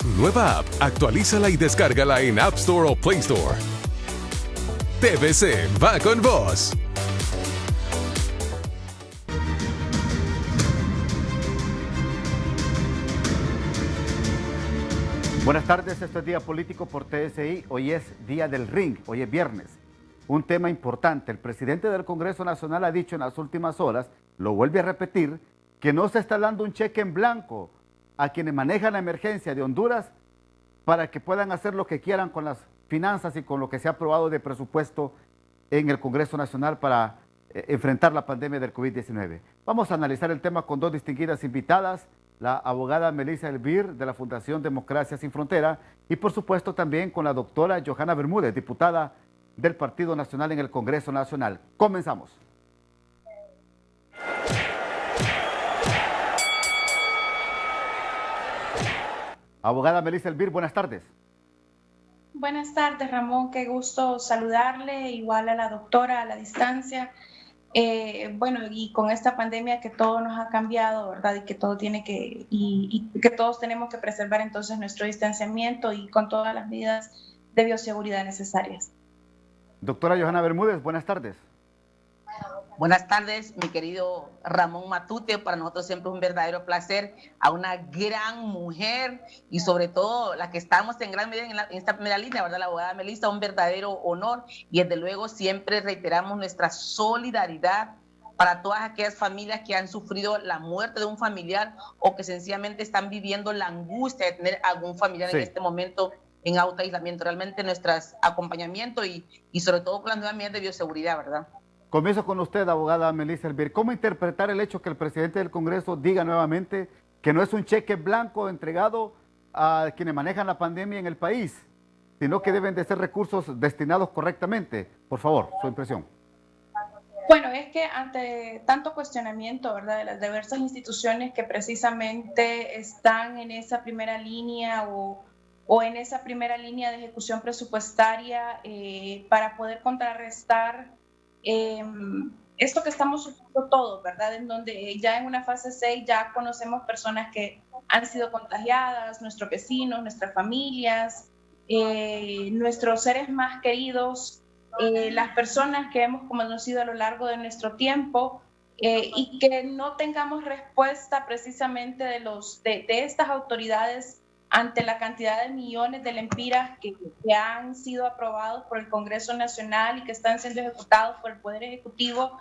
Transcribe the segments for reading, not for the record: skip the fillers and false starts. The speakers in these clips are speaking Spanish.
Nueva app. Actualízala y descárgala en App Store o Play Store. TVC va con vos. Buenas tardes, esto es Día Político por TSI. Hoy es Día del Ring, hoy es viernes. Un tema importante, el presidente del Congreso Nacional ha dicho en las últimas horas, lo vuelve a repetir, que no se está dando un cheque en blanco a quienes manejan la emergencia de Honduras para que puedan hacer lo que quieran con las finanzas y con lo que se ha aprobado de presupuesto en el Congreso Nacional para enfrentar la pandemia del COVID-19. Vamos a analizar el tema con dos distinguidas invitadas, la abogada Melissa Elvir de la Fundación Democracia Sin Frontera y por supuesto también con la doctora Johanna Bermúdez, diputada del Partido Nacional en el Congreso Nacional. Comenzamos. Abogada Melissa Elvir, buenas tardes. Buenas tardes, Ramón, qué gusto saludarle, igual a la doctora a la distancia. Bueno, y con esta pandemia que todo nos ha cambiado, ¿verdad? Y que todo tiene que, y que todos tenemos que preservar entonces nuestro distanciamiento y con todas las medidas de bioseguridad necesarias. Doctora Johanna Bermúdez, buenas tardes. Buenas tardes, mi querido Ramón Matute. Para nosotros siempre es un verdadero placer a una gran mujer y sobre todo la que estamos en gran medida en esta primera línea, ¿verdad? La abogada Melissa, un verdadero honor y desde luego siempre reiteramos nuestra solidaridad para todas aquellas familias que han sufrido la muerte de un familiar o que sencillamente están viviendo la angustia de tener algún familiar en este momento en autoaislamiento. Realmente nuestro acompañamiento y sobre todo con las nuevas medidas de bioseguridad, ¿verdad? Comienzo con usted, abogada Melissa Elvir. ¿Cómo interpretar el hecho que el presidente del Congreso diga nuevamente que no es un cheque blanco entregado a quienes manejan la pandemia en el país, sino que deben de ser recursos destinados correctamente? Por favor, su impresión. Bueno, es que ante tanto cuestionamiento, ¿verdad?, de las diversas instituciones que precisamente están en esa primera línea o en esa primera línea de ejecución presupuestaria para poder contrarrestar esto que estamos sufriendo todos, ¿verdad? En donde ya en una fase 6 ya conocemos personas que han sido contagiadas, nuestros vecinos, nuestras familias, nuestros seres más queridos, las personas que hemos conocido a lo largo de nuestro tiempo y que no tengamos respuesta precisamente de estas autoridades ante la cantidad de millones de lempiras que han sido aprobados por el Congreso Nacional y que están siendo ejecutados por el Poder Ejecutivo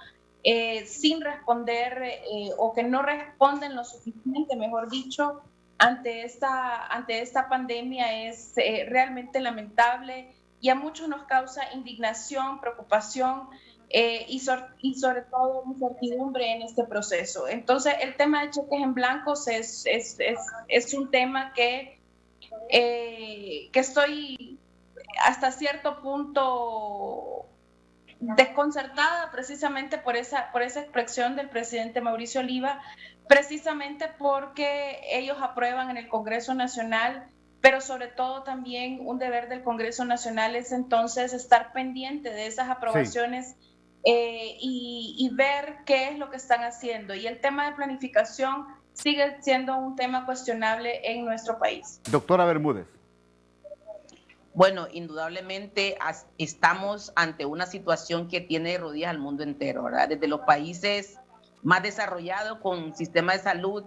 sin responder o que no responden lo suficiente, mejor dicho, ante esta pandemia es realmente lamentable y a muchos nos causa indignación, preocupación y sobre todo incertidumbre en este proceso. Entonces, el tema de cheques en blancos es un tema que estoy hasta cierto punto desconcertada precisamente por esa expresión del presidente Mauricio Oliva, precisamente porque ellos aprueban en el Congreso Nacional, pero sobre todo también un deber del Congreso Nacional es entonces estar pendiente de esas aprobaciones y ver qué es lo que están haciendo. Y el tema de planificación sigue siendo un tema cuestionable en nuestro país. Doctora Bermúdez. Bueno, indudablemente estamos ante una situación que tiene de rodillas al mundo entero, ¿verdad? Desde los países más desarrollados con sistemas de salud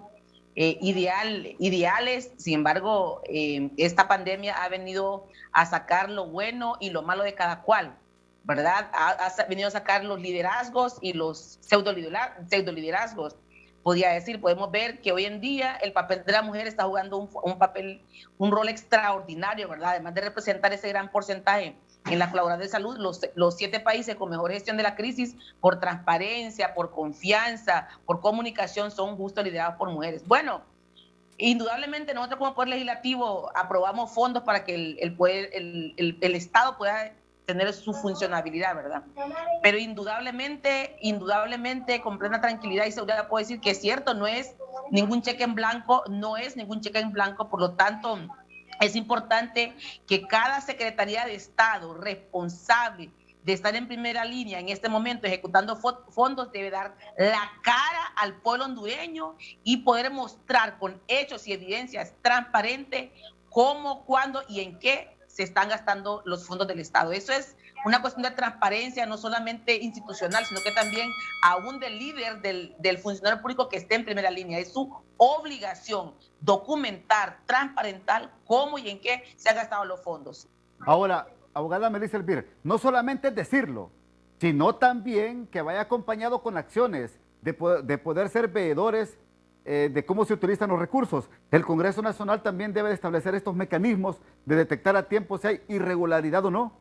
ideales, sin embargo, esta pandemia ha venido a sacar lo bueno y lo malo de cada cual, ¿verdad? Ha venido a sacar los liderazgos y los pseudo-liderazgos. Podemos ver que hoy en día el papel de la mujer está jugando un rol extraordinario, ¿verdad? Además de representar ese gran porcentaje en la colaboración de salud, los 7 países con mejor gestión de la crisis, por transparencia, por confianza, por comunicación, son justo liderados por mujeres. Bueno, indudablemente nosotros como Poder Legislativo aprobamos fondos para que el Estado pueda tener su funcionabilidad, ¿verdad? Pero indudablemente, con plena tranquilidad y seguridad puedo decir que es cierto, no es ningún cheque en blanco, por lo tanto, es importante que cada Secretaría de Estado responsable de estar en primera línea en este momento ejecutando fondos debe dar la cara al pueblo hondureño y poder mostrar con hechos y evidencias transparentes cómo, cuándo y en qué se están gastando los fondos del Estado. Eso es una cuestión de transparencia, no solamente institucional, sino que también aún del líder, del funcionario público que esté en primera línea. Es su obligación documentar, transparentar cómo y en qué se han gastado los fondos. Ahora, abogada Melissa Elvir, no solamente es decirlo, sino también que vaya acompañado con acciones de poder ser veedores de cómo se utilizan los recursos. El Congreso Nacional también debe de establecer estos mecanismos de detectar a tiempo si hay irregularidad o no.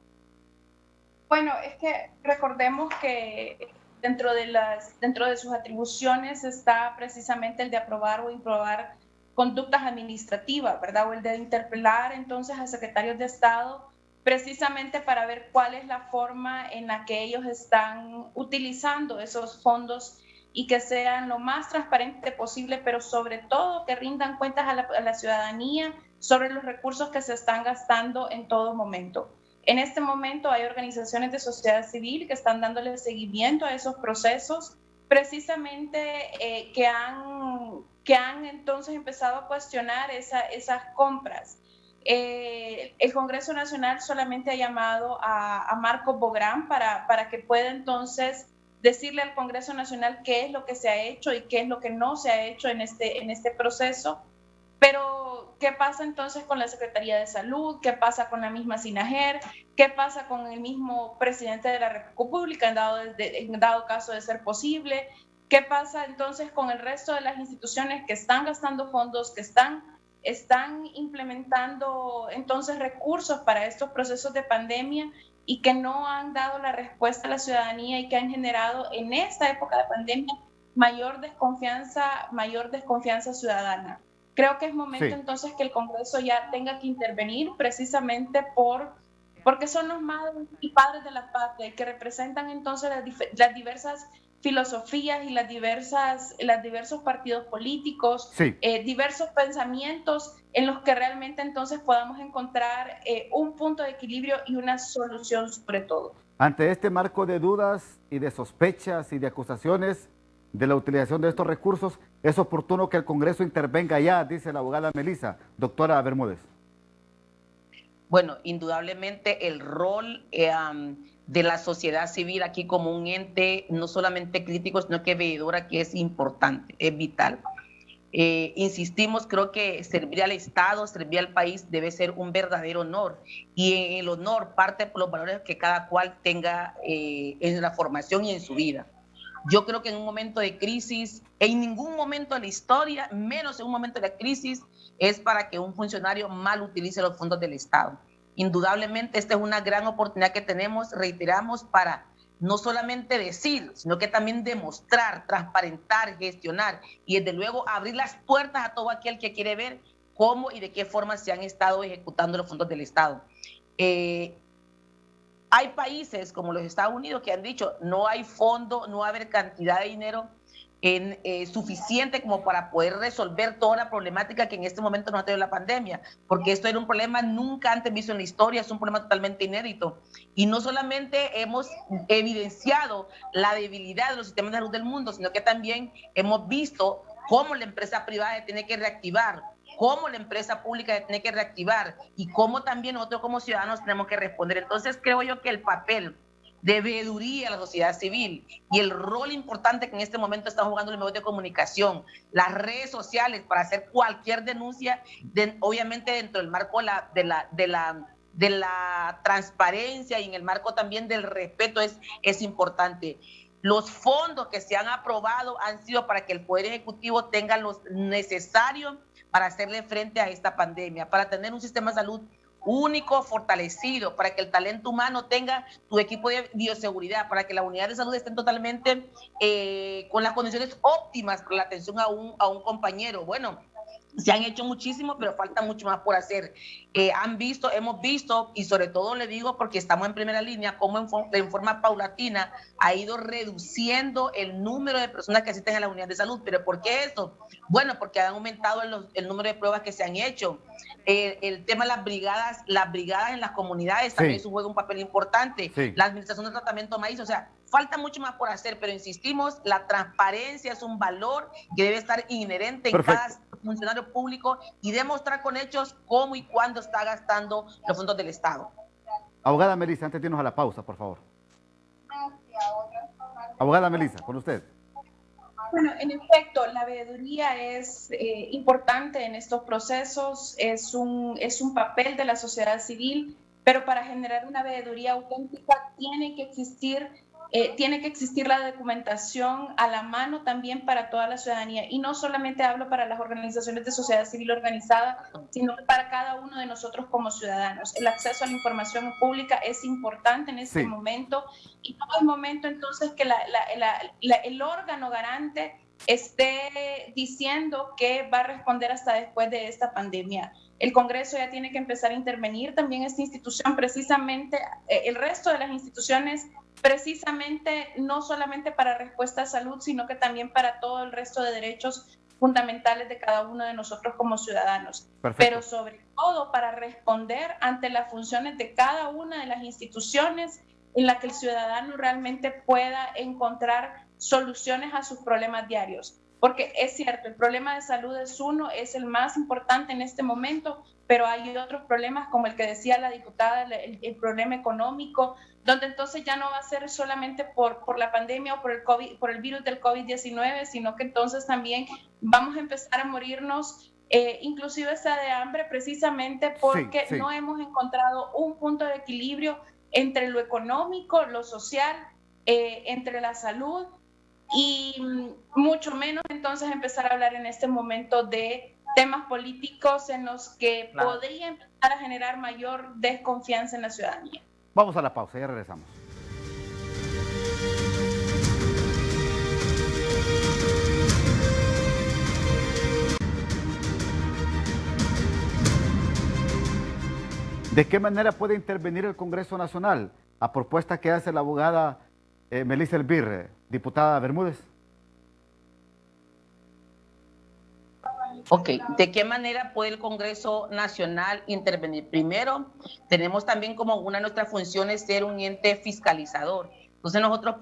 Bueno, es que recordemos que dentro de sus atribuciones está precisamente el de aprobar o improbar conductas administrativas, ¿verdad? O el de interpelar entonces a secretarios de Estado precisamente para ver cuál es la forma en la que ellos están utilizando esos fondos y que sean lo más transparente posible, pero sobre todo que rindan cuentas a la ciudadanía sobre los recursos que se están gastando en todo momento. En este momento hay organizaciones de sociedad civil que están dándole seguimiento a esos procesos, precisamente que han entonces empezado a cuestionar esas compras. El Congreso Nacional solamente ha llamado a Marco Bográn para que pueda entonces decirle al Congreso Nacional qué es lo que se ha hecho y qué es lo que no se ha hecho en este proceso. Pero, ¿qué pasa entonces con la Secretaría de Salud? ¿Qué pasa con la misma SINAGER? ¿Qué pasa con el mismo presidente de la República en dado caso de ser posible? ¿Qué pasa entonces con el resto de las instituciones que están gastando fondos, que están implementando entonces recursos para estos procesos de pandemia y que no han dado la respuesta a la ciudadanía y que han generado en esta época de pandemia mayor desconfianza ciudadana? Creo que es momento entonces que el Congreso ya tenga que intervenir precisamente porque son los madres y padres de la patria y que representan entonces las diversas filosofías y los diversos partidos políticos, diversos pensamientos en los que realmente entonces podamos encontrar un punto de equilibrio y una solución sobre todo. Ante este marco de dudas y de sospechas y de acusaciones de la utilización de estos recursos, es oportuno que el Congreso intervenga ya, dice la abogada Melissa. Doctora Bermúdez. Bueno, indudablemente el rol de la sociedad civil aquí como un ente no solamente crítico, sino que veedora, que es importante, es vital. Insistimos, creo que servir al Estado, servir al país debe ser un verdadero honor, y en el honor parte por los valores que cada cual tenga en la formación y en su vida. Yo creo que en un momento de crisis, en ningún momento de la historia, menos en un momento de la crisis, es para que un funcionario mal utilice los fondos del Estado. Indudablemente esta es una gran oportunidad que tenemos, reiteramos, para no solamente decir, sino que también demostrar, transparentar, gestionar y desde luego abrir las puertas a todo aquel que quiere ver cómo y de qué forma se han estado ejecutando los fondos del Estado. Hay países como los Estados Unidos que han dicho no hay fondo, no va a haber cantidad de dinero suficiente como para poder resolver toda la problemática que en este momento nos ha tenido la pandemia, porque esto era un problema nunca antes visto en la historia, es un problema totalmente inédito. Y no solamente hemos evidenciado la debilidad de los sistemas de salud del mundo, sino que también hemos visto cómo la empresa privada tiene que reactivar, cómo la empresa pública tiene que reactivar y cómo también nosotros como ciudadanos tenemos que responder. Entonces creo yo que el papel de veeduría a la sociedad civil y el rol importante que en este momento están jugando los medios de comunicación, las redes sociales para hacer cualquier denuncia, obviamente dentro del marco de la transparencia y en el marco también del respeto es importante. Los fondos que se han aprobado han sido para que el Poder Ejecutivo tenga lo necesario para hacerle frente a esta pandemia, para tener un sistema de salud único, fortalecido, para que el talento humano tenga tu equipo de bioseguridad, para que las unidades de salud estén totalmente con las condiciones óptimas para la atención a un compañero. Bueno, se han hecho muchísimo, pero falta mucho más por hacer. Hemos visto, y sobre todo le digo porque estamos en primera línea, cómo en forma paulatina ha ido reduciendo el número de personas que asisten a la unidad de salud. ¿Pero por qué eso? Bueno, porque han aumentado el número de pruebas que se han hecho. El tema de las brigadas en las comunidades también juega un papel importante. La administración del tratamiento de maíz, o sea, falta mucho más por hacer, pero insistimos, la transparencia es un valor que debe estar inherente en cada funcionario público y demostrar con hechos cómo y cuándo está gastando los fondos del Estado. Abogada Melissa, antes de irnos a la pausa, por favor. Abogada Melissa, con usted. Bueno, en efecto, la veeduría es importante en estos procesos, es un papel de la sociedad civil, pero para generar una veeduría auténtica tiene que existir la documentación a la mano también para toda la ciudadanía. Y no solamente hablo para las organizaciones de sociedad civil organizada, sino para cada uno de nosotros como ciudadanos. El acceso a la información pública es importante en este momento, y no es momento entonces que el órgano garante esté diciendo que va a responder hasta después de esta pandemia. El Congreso ya tiene que empezar a intervenir, también esta institución precisamente, el resto de las instituciones precisamente no solamente para respuesta a salud, sino que también para todo el resto de derechos fundamentales de cada uno de nosotros como ciudadanos. Perfecto. Pero sobre todo para responder ante las funciones de cada una de las instituciones en la que el ciudadano realmente pueda encontrar soluciones a sus problemas diarios. Porque es cierto, el problema de salud es el más importante en este momento, pero hay otros problemas como el que decía la diputada, el problema económico, donde entonces ya no va a ser solamente por la pandemia o por el virus del COVID-19, sino que entonces también vamos a empezar a morirnos, inclusive esa de hambre, precisamente porque no hemos encontrado un punto de equilibrio entre lo económico, lo social, entre la salud, y mucho menos entonces empezar a hablar en este momento de temas políticos en los que podría empezar a generar mayor desconfianza en la ciudadanía. Vamos a la pausa, ya regresamos. ¿De qué manera puede intervenir el Congreso Nacional a propuesta que hace la abogada Melissa Elvir, diputada Bermúdez? Ok, ¿de qué manera puede el Congreso Nacional intervenir? Primero, tenemos también como una de nuestras funciones ser un ente fiscalizador. Entonces nosotros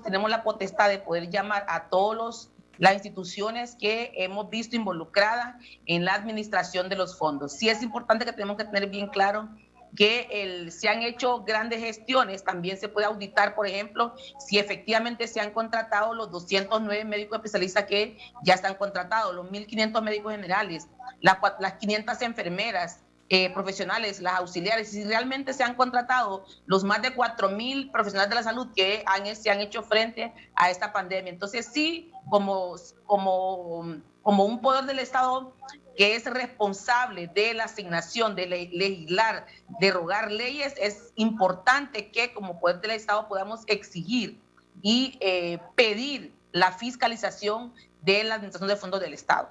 tenemos la potestad de poder llamar a todas las instituciones que hemos visto involucradas en la administración de los fondos. Sí es importante que tenemos que tener bien claro que se han hecho grandes gestiones, también se puede auditar, por ejemplo, si efectivamente se han contratado los 209 médicos especialistas que ya están contratados, los 1.500 médicos generales, las 500 enfermeras profesionales, las auxiliares, si realmente se han contratado los más de 4.000 profesionales de la salud que se han hecho frente a esta pandemia. Entonces sí, como un poder del Estado que es responsable de la asignación, de legislar, derogar leyes, es importante que como poder del Estado podamos exigir y pedir la fiscalización de la administración de fondos del Estado.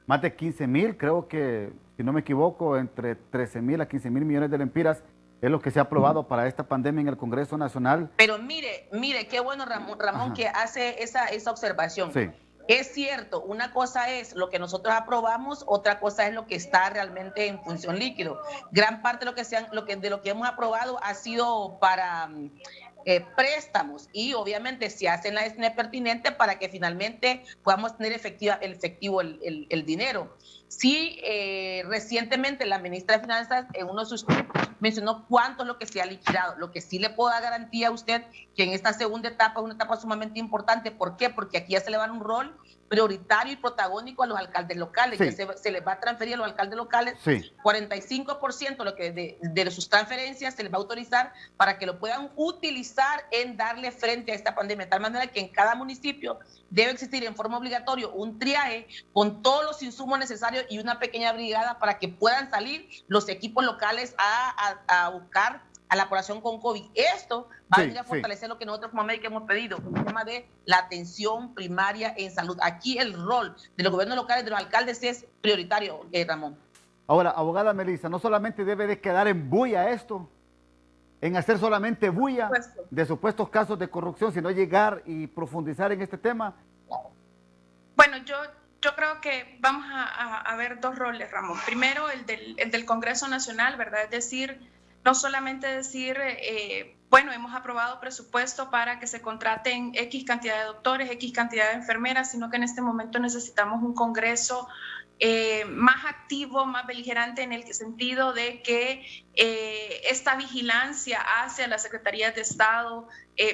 Más de 15.000, creo que, si no me equivoco, entre 13.000 a 15.000 millones de lempiras es lo que se ha aprobado para esta pandemia en el Congreso Nacional. Pero mire, qué bueno Ramón que hace esa observación. Sí. Es cierto, una cosa es lo que nosotros aprobamos, otra cosa es lo que está realmente en función líquido. Gran parte de lo que hemos aprobado ha sido para préstamos y obviamente se hacen las gestiones pertinentes para que finalmente podamos tener efectivo el dinero. Sí, recientemente la ministra de Finanzas en uno de sus mencionó cuánto es lo que se ha liquidado. Lo que sí le puedo dar garantía a usted que en esta segunda etapa es una etapa sumamente importante. ¿Por qué? Porque aquí ya se le va a dar un rol prioritario y protagónico a los alcaldes locales, sí. Que se les va a transferir a los alcaldes locales, sí. 45% de sus transferencias se les va a autorizar para que lo puedan utilizar en darle frente a esta pandemia, de tal manera que en cada municipio debe existir en forma obligatoria un triaje con todos los insumos necesarios y una pequeña brigada para que puedan salir los equipos locales a buscar a la población con COVID. Esto va a venir a fortalecer lo que nosotros como América hemos pedido, el tema de la atención primaria en salud. Aquí el rol de los gobiernos locales, de los alcaldes, es prioritario, Ramón. Ahora, abogada Melissa, no solamente debe de quedar en bulla esto, en hacer solamente bulla de supuestos casos de corrupción, sino llegar y profundizar en este tema. Bueno, yo creo que vamos a ver dos roles, Ramón. Primero, el del Congreso Nacional, ¿verdad? Es decir, no solamente decir, bueno, hemos aprobado presupuesto para que se contraten X cantidad de doctores, X cantidad de enfermeras, sino que en este momento necesitamos un Congreso más activo, más beligerante en el sentido de que esta vigilancia hacia las secretarías de Estado,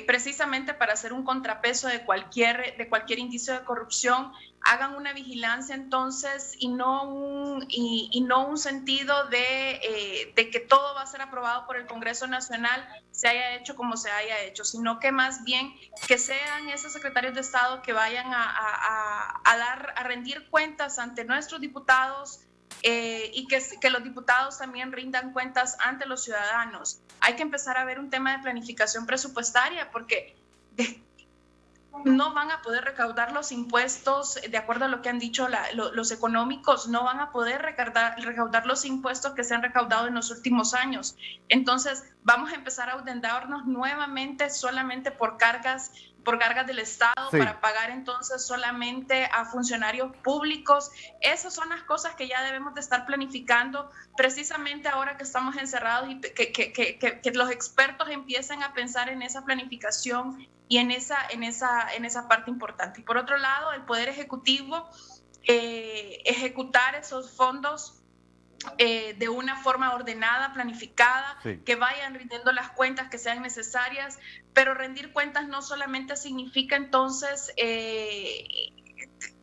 precisamente para hacer un contrapeso de cualquier indicio de corrupción, hagan una vigilancia entonces y no un sentido de que todo va a ser aprobado por el Congreso Nacional, se haya hecho como se haya hecho, sino que más bien que sean esos secretarios de Estado que vayan a rendir cuentas ante nuestros diputados, y que los diputados también rindan cuentas ante los ciudadanos. Hay que empezar a ver un tema de planificación presupuestaria, porque no van a poder recaudar los impuestos, de acuerdo a lo que han dicho los económicos, no van a poder recaudar los impuestos que se han recaudado en los últimos años. Entonces, vamos a empezar a endeudarnos nuevamente solamente por cargas del Estado, sí, para pagar entonces solamente a funcionarios públicos. Esas son las cosas que ya debemos de estar planificando precisamente ahora que estamos encerrados, y que los expertos empiecen a pensar en esa planificación y en esa parte importante. Y por otro lado, el Poder Ejecutivo, ejecutar esos fondos de una forma ordenada, planificada, sí, que vayan rindiendo las cuentas que sean necesarias, pero rendir cuentas no solamente significa entonces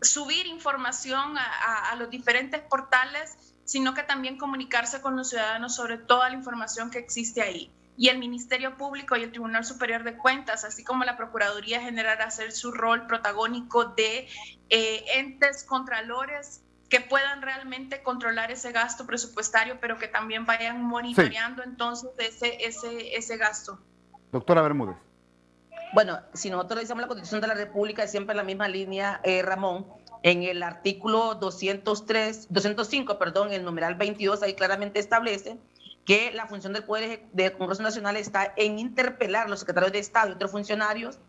subir información a los diferentes portales, sino que también comunicarse con los ciudadanos sobre toda la información que existe ahí. Y el Ministerio Público y el Tribunal Superior de Cuentas, así como la Procuraduría General, hacer su rol protagónico de entes contralores que puedan realmente controlar ese gasto presupuestario, pero que también vayan monitoreando, sí, entonces ese gasto. Doctora Bermúdez. Bueno, si nosotros revisamos la Constitución de la República, es siempre la misma línea, Ramón. En el artículo 205, el numeral 22, ahí claramente establece que la función del Poder del Congreso Nacional está en interpelar a los secretarios de Estado y otros funcionarios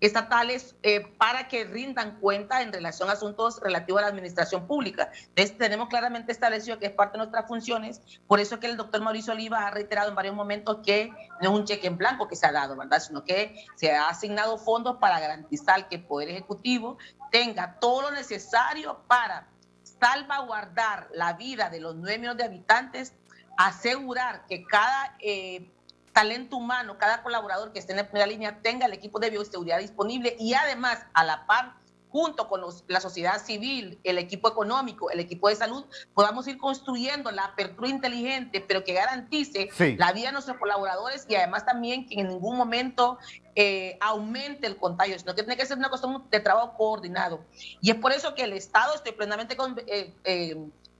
estatales para que rindan cuenta en relación a asuntos relativos a la administración pública. Entonces, tenemos claramente establecido que es parte de nuestras funciones, por eso que el doctor Mauricio Oliva ha reiterado en varios momentos que no es un cheque en blanco que se ha dado, ¿verdad?, sino que se ha asignado fondos para garantizar que el Poder Ejecutivo tenga todo lo necesario para salvaguardar la vida de los 9 millones de habitantes, asegurar que cada talento humano, cada colaborador que esté en la primera línea tenga el equipo de bioseguridad disponible, y además, a la par, junto con la sociedad civil, el equipo económico, el equipo de salud, podamos ir construyendo la apertura inteligente, pero que garantice, sí, la vida de nuestros colaboradores, y además también que en ningún momento aumente el contagio, sino que tiene que ser una cuestión de trabajo coordinado. Y es por eso que el Estado,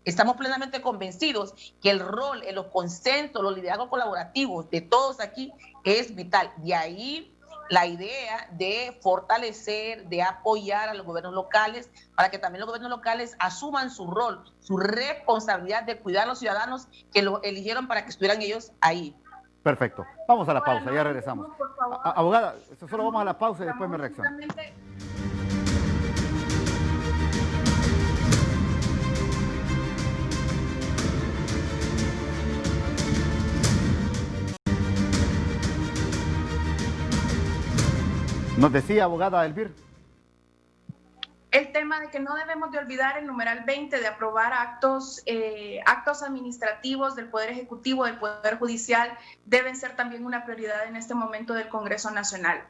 estamos plenamente convencidos que el rol, los consensos, los liderazgos colaborativos de todos aquí es vital. De ahí la idea de fortalecer, de apoyar a los gobiernos locales, para que también los gobiernos locales asuman su rol, su responsabilidad de cuidar a los ciudadanos que los eligieron para que estuvieran ellos ahí. Perfecto. Vamos a la pausa, ya regresamos. Abogada, solo vamos a la pausa y después me reacciono. Nos decía, abogada Elvir. El tema de que no debemos de olvidar el numeral 20 de aprobar actos administrativos del Poder Ejecutivo, del Poder Judicial, deben ser también una prioridad en este momento del Congreso Nacional.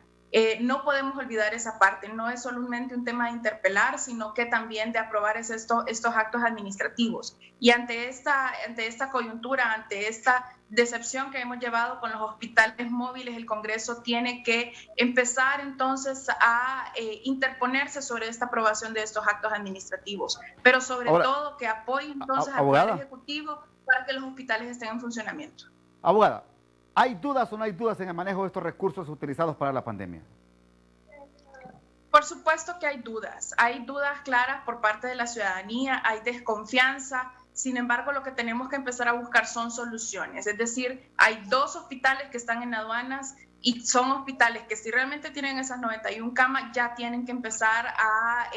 No podemos olvidar esa parte, no es solamente un tema de interpelar, sino que también de aprobar estos actos administrativos. Y ante esta coyuntura, ante esta decepción que hemos llevado con los hospitales móviles, el Congreso tiene que empezar entonces a interponerse sobre esta aprobación de estos actos administrativos, pero sobre todo que apoye entonces al Poder Ejecutivo para que los hospitales estén en funcionamiento. Abogada, ¿hay dudas o no hay dudas en el manejo de estos recursos utilizados para la pandemia? Por supuesto que hay dudas claras por parte de la ciudadanía, hay desconfianza. Sin embargo, lo que tenemos que empezar a buscar son soluciones. Es decir, hay 2 hospitales que están en aduanas y son hospitales que si realmente tienen esas 91 camas, ya tienen que empezar a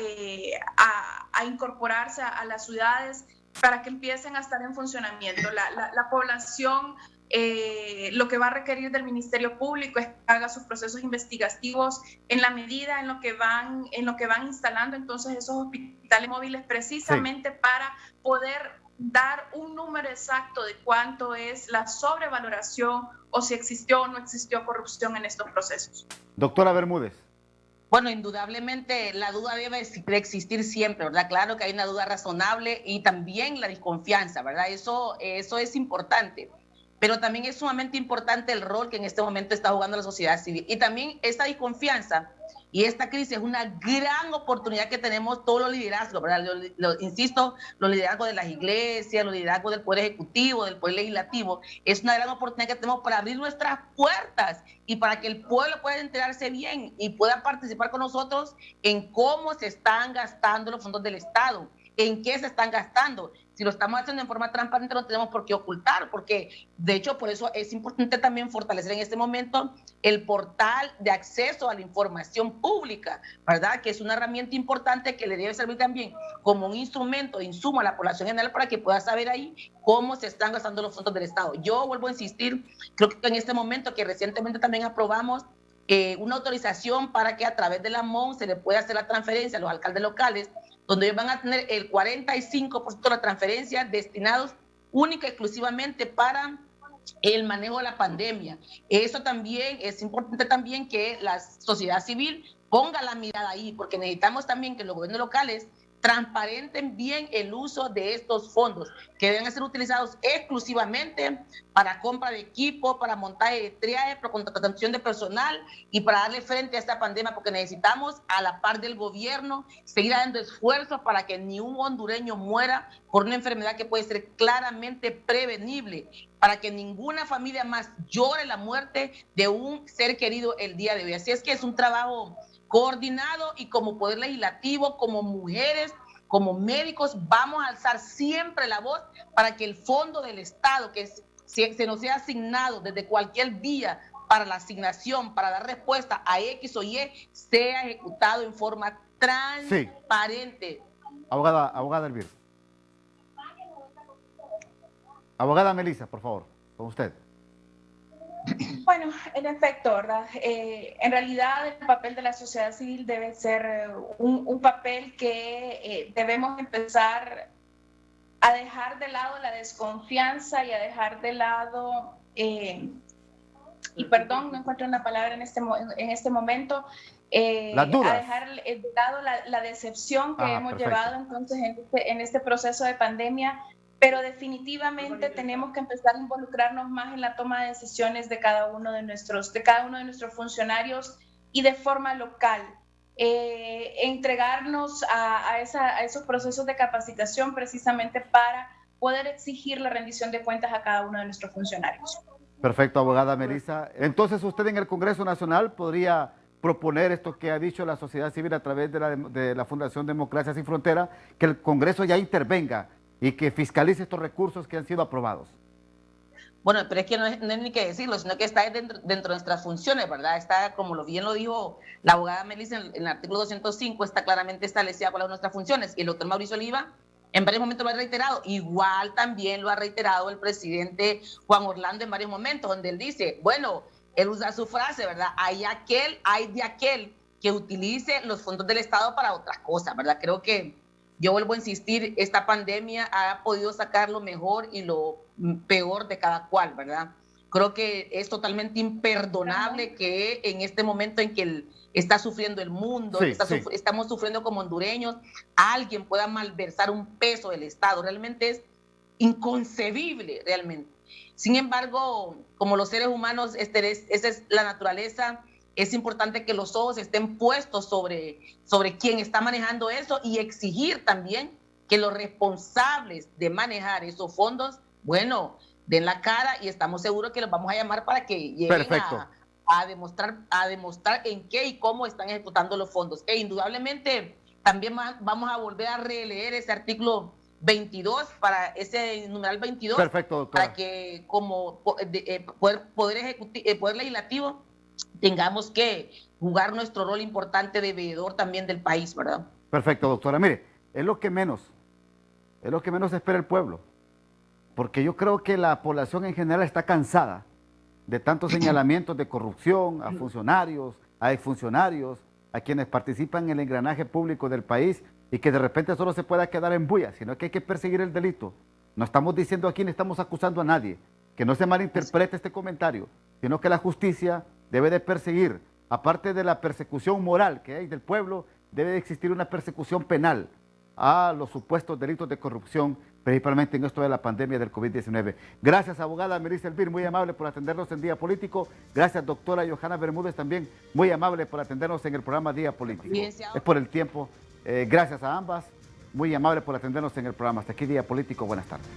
incorporarse a las ciudades para que empiecen a estar en funcionamiento. La población lo que va a requerir del Ministerio Público es que haga sus procesos investigativos en la medida en lo que van instalando entonces esos hospitales móviles precisamente para poder dar un número exacto de cuánto es la sobrevaloración o si existió o no existió corrupción en estos procesos. Doctora Bermúdez. Bueno, indudablemente la duda debe existir siempre, ¿verdad? Claro que hay una duda razonable y también la desconfianza, ¿verdad? Eso es importante. Pero también es sumamente importante el rol que en este momento está jugando la sociedad civil. Y también esta desconfianza y esta crisis es una gran oportunidad que tenemos todos los liderazgos, ¿verdad? Insisto, los liderazgos de las iglesias, los liderazgos del Poder Ejecutivo, del Poder Legislativo. Es una gran oportunidad que tenemos para abrir nuestras puertas y para que el pueblo pueda enterarse bien y pueda participar con nosotros en cómo se están gastando los fondos del Estado, en qué se están gastando. Si lo estamos haciendo en forma transparente, no tenemos por qué ocultar, porque de hecho por eso es importante también fortalecer en este momento el portal de acceso a la información pública, ¿verdad? Que es una herramienta importante que le debe servir también como un instrumento, insumo a la población general para que pueda saber ahí cómo se están gastando los fondos del Estado. Yo vuelvo a insistir, creo que en este momento que recientemente también aprobamos una autorización para que a través de la MON se le pueda hacer la transferencia a los alcaldes locales, donde ellos van a tener el 45% de la transferencia destinados única y exclusivamente para el manejo de la pandemia. Eso también es importante también que la sociedad civil ponga la mirada ahí, porque necesitamos también que los gobiernos locales transparenten bien el uso de estos fondos, que deben ser utilizados exclusivamente para compra de equipo, para montaje de triaje, para contratación de personal y para darle frente a esta pandemia, porque necesitamos, a la par del gobierno, seguir dando esfuerzos para que ni un hondureño muera por una enfermedad que puede ser claramente prevenible, para que ninguna familia más llore la muerte de un ser querido el día de hoy. Así es que es un trabajo coordinado y como Poder Legislativo, como mujeres, como médicos, vamos a alzar siempre la voz para que el fondo del Estado, que se nos sea asignado desde cualquier vía para la asignación, para dar respuesta a X o Y, sea ejecutado en forma transparente. Sí. Abogada Elvira. Abogada Melissa, por favor, con usted. Bueno, en efecto, ¿verdad? En realidad el papel de la sociedad civil debe ser un papel que debemos empezar a dejar de lado la desconfianza y a dejar de lado, y perdón, no encuentro una palabra en este momento, las dudas. a dejar de lado la decepción que hemos perfecto. llevado entonces en este proceso de pandemia. Pero definitivamente tenemos que empezar a involucrarnos más en la toma de decisiones de cada uno de nuestros funcionarios y de forma local. Entregarnos a esos procesos de capacitación precisamente para poder exigir la rendición de cuentas a cada uno de nuestros funcionarios. Perfecto, abogada Melissa. Entonces usted en el Congreso Nacional podría proponer esto que ha dicho la sociedad civil a través de la Fundación Democracia Sin Frontera, que el Congreso ya intervenga y que fiscalice estos recursos que han sido aprobados. Bueno, pero es que no es ni que decirlo, sino que está dentro de nuestras funciones, ¿verdad? Está, como bien lo dijo la abogada Melissa en el artículo 205, está claramente establecida cuáles son nuestras funciones. Y el doctor Mauricio Oliva en varios momentos lo ha reiterado. Igual también lo ha reiterado el presidente Juan Orlando en varios momentos, donde él dice, bueno, él usa su frase, ¿verdad? Hay de aquel que utilice los fondos del Estado para otras cosas, ¿verdad? Creo que yo vuelvo a insistir, esta pandemia ha podido sacar lo mejor y lo peor de cada cual, ¿verdad? Creo que es totalmente imperdonable que en este momento en que está sufriendo el mundo, estamos sufriendo como hondureños, alguien pueda malversar un peso del Estado. Realmente es inconcebible, realmente. Sin embargo, como los seres humanos, esa es la naturaleza. Es importante que los ojos estén puestos sobre quién está manejando eso y exigir también que los responsables de manejar esos fondos, bueno, den la cara y estamos seguros que los vamos a llamar para que lleguen a demostrar en qué y cómo están ejecutando los fondos. E indudablemente también vamos a volver a releer ese artículo 22 para ese numeral 22. Perfecto, doctora. Para que como poder legislativo tengamos que jugar nuestro rol importante de veedor también del país, ¿verdad? Perfecto, doctora. Mire, es lo que menos espera el pueblo. porque yo creo que la población en general está cansada de tantos señalamientos de corrupción a funcionarios, a exfuncionarios, a quienes participan en el engranaje público del país y que de repente solo se pueda quedar en bulla, sino que hay que perseguir el delito. No estamos diciendo aquí, ni estamos acusando a nadie, que no se malinterprete este comentario, sino que la justicia debe de perseguir, aparte de la persecución moral que hay del pueblo, debe de existir una persecución penal a los supuestos delitos de corrupción, principalmente en esto de la pandemia del COVID-19. Gracias, abogada Melissa Elvir, muy amable por atendernos en Día Político. Gracias, doctora Johanna Bermúdez, también muy amable por atendernos en el programa Día Político. Es por el tiempo. Gracias a ambas, muy amable por atendernos en el programa. Hasta aquí Día Político, buenas tardes.